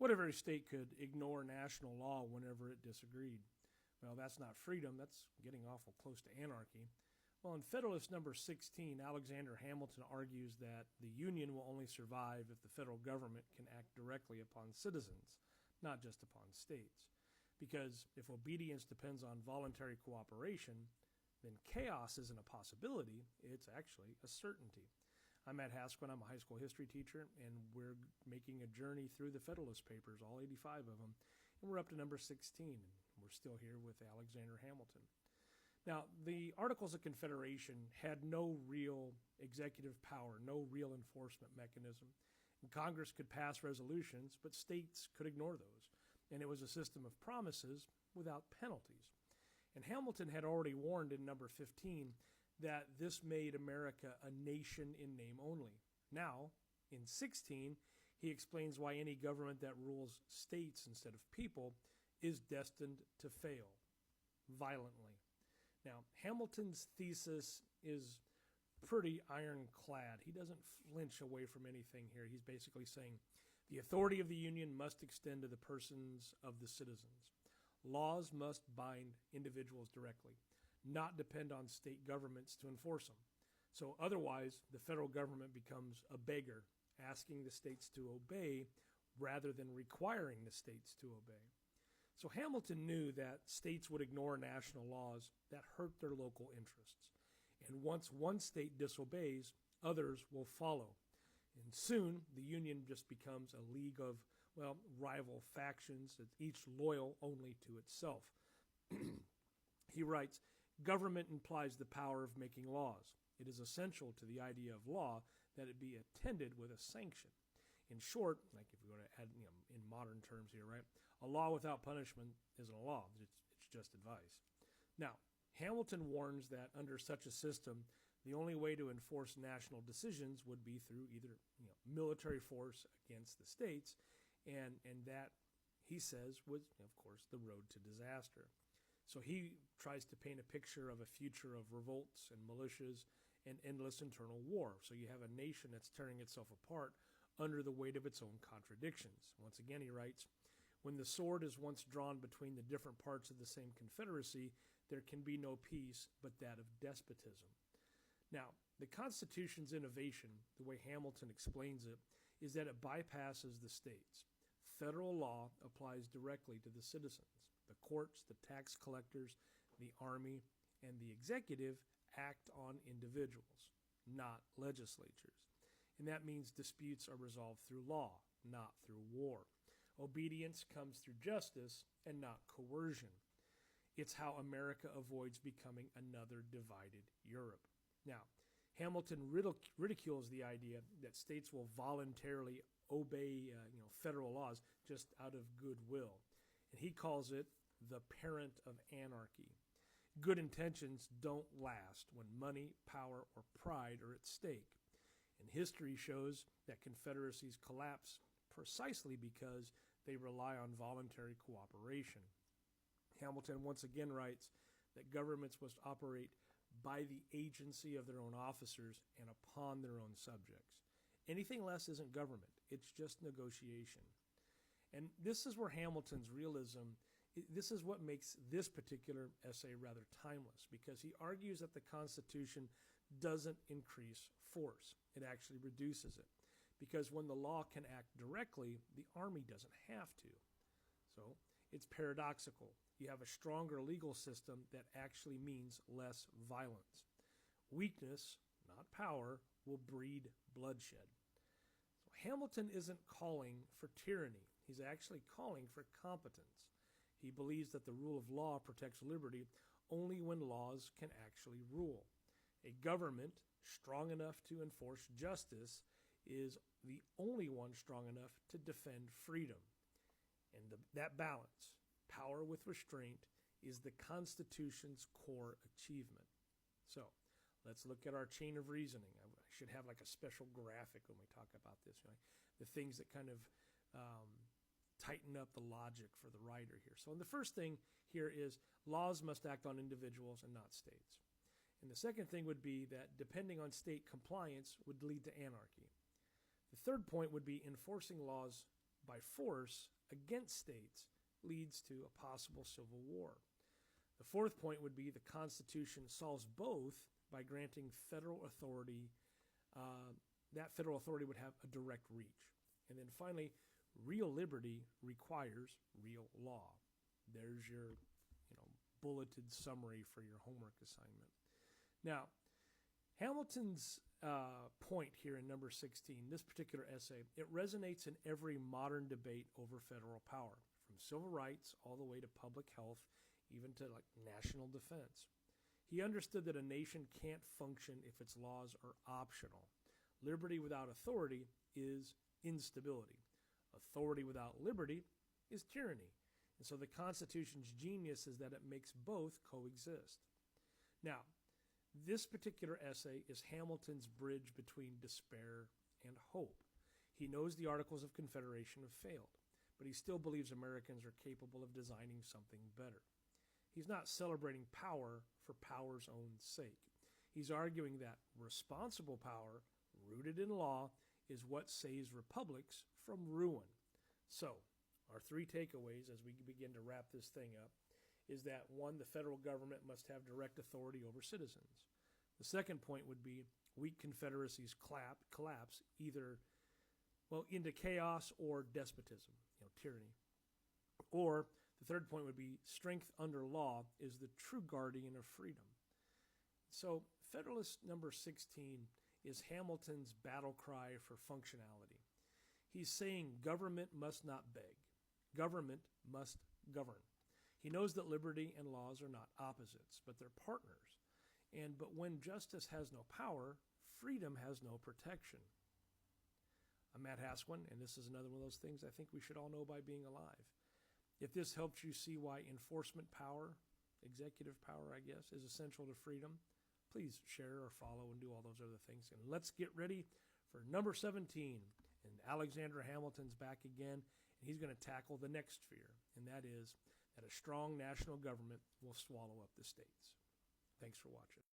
What if every state could ignore national law whenever it disagreed? Well, that's not freedom, that's getting awful close to anarchy. Well, in Federalist number 16, Alexander Hamilton argues that the Union will only survive if the federal government can act directly upon citizens, not just upon states. Because if obedience depends on voluntary cooperation, then chaos isn't a possibility, it's actually a certainty. I'm Matt Haskell, I'm a high school history teacher, and we're making a journey through the Federalist Papers, all 85 of them, and we're up to number 16, and we're still here with Alexander Hamilton. Now, the Articles of Confederation had no real executive power, no real enforcement mechanism. And Congress could pass resolutions, but states could ignore those. And it was a system of promises without penalties. And Hamilton had already warned in number 15 that this made America a nation in name only. Now, in 16, he explains why any government that rules states instead of people is destined to fail violently. Now, Hamilton's thesis is pretty ironclad. He doesn't flinch away from anything here. He's basically saying the authority of the Union must extend to the persons of the citizens. Laws must bind individuals directly, not depend on state governments to enforce them. So otherwise, the federal government becomes a beggar, asking the states to obey rather than requiring the states to obey. So Hamilton knew that states would ignore national laws that hurt their local interests. And once one state disobeys, others will follow. And soon, the Union just becomes a league of, rival factions, each loyal only to itself. He writes, government implies the power of making laws. It is essential to the idea of law that it be attended with a sanction. In short, like if we go to add, in modern terms here, right? A law without punishment isn't a law. It's just advice. Now, Hamilton warns that under such a system, the only way to enforce national decisions would be through either military force against the states, and that, he says, was, of course, the road to disaster. So he tries to paint a picture of a future of revolts and militias and endless internal war. So you have a nation that's tearing itself apart under the weight of its own contradictions. Once again, he writes, when the sword is once drawn between the different parts of the same confederacy, there can be no peace but that of despotism. Now, the Constitution's innovation, the way Hamilton explains it, is that it bypasses the states. Federal law applies directly to the citizens. The courts, the tax collectors, the army, and the executive act on individuals, not legislatures. And that means disputes are resolved through law, not through war. Obedience comes through justice and not coercion. It's how America avoids becoming another divided Europe. Now, Hamilton ridicules the idea that states will voluntarily obey federal laws just out of goodwill. And he calls it the parent of anarchy. Good intentions don't last when money, power, or pride are at stake. And history shows that confederacies collapse precisely because they rely on voluntary cooperation. Hamilton once again writes that governments must operate by the agency of their own officers and upon their own subjects. Anything less isn't government. It's just negotiation. And this is where Hamilton's realism, this is what makes this particular essay rather timeless, because he argues that the Constitution doesn't increase force. It actually reduces it. Because when the law can act directly, the army doesn't have to. So it's paradoxical. You have a stronger legal system that actually means less violence. Weakness, not power, will breed bloodshed. So Hamilton isn't calling for tyranny. He's actually calling for competence. He believes that the rule of law protects liberty only when laws can actually rule. A government strong enough to enforce justice is the only one strong enough to defend freedom. And that balance, power with restraint, is the Constitution's core achievement. So let's look at our chain of reasoning. I should have like a special graphic when we talk about this, the things that kind of tighten up the logic for the writer here. So the first thing here is laws must act on individuals and not states. And the second thing would be that depending on state compliance would lead to anarchy. The third point would be enforcing laws by force against states leads to a possible civil war. The fourth point would be the Constitution solves both by granting federal authority. That federal authority would have a direct reach. And then finally, real liberty requires real law. There's your bulleted summary for your homework assignment. Now, Hamilton's point here in number 16, this particular essay, it resonates in every modern debate over federal power, from civil rights all the way to public health, even to national defense. He understood that a nation can't function if its laws are optional. Liberty without authority is instability. Authority without liberty is tyranny. And so the Constitution's genius is that it makes both coexist. Now, this particular essay is Hamilton's bridge between despair and hope. He knows the Articles of Confederation have failed, but he still believes Americans are capable of designing something better. He's not celebrating power for power's own sake. He's arguing that responsible power, rooted in law, is what saves republics from ruin. So, our three takeaways as we begin to wrap this thing up is that, one, the federal government must have direct authority over citizens. The second point would be weak confederacies collapse either into chaos or despotism, tyranny. Or the third point would be strength under law is the true guardian of freedom. So Federalist number 16 is Hamilton's battle cry for functionality. He's saying government must not beg. Government must govern. He knows that liberty and laws are not opposites, but they're partners. But when justice has no power, freedom has no protection. I'm Matt Hasquin, and this is another one of those things I think we should all know by being alive. If this helps you see why enforcement power, executive power, I guess, is essential to freedom, please share or follow and do all those other things. And let's get ready for number 17. And Alexander Hamilton's back again, and he's going to tackle the next fear, and that is that a strong national government will swallow up the states. Thanks for watching.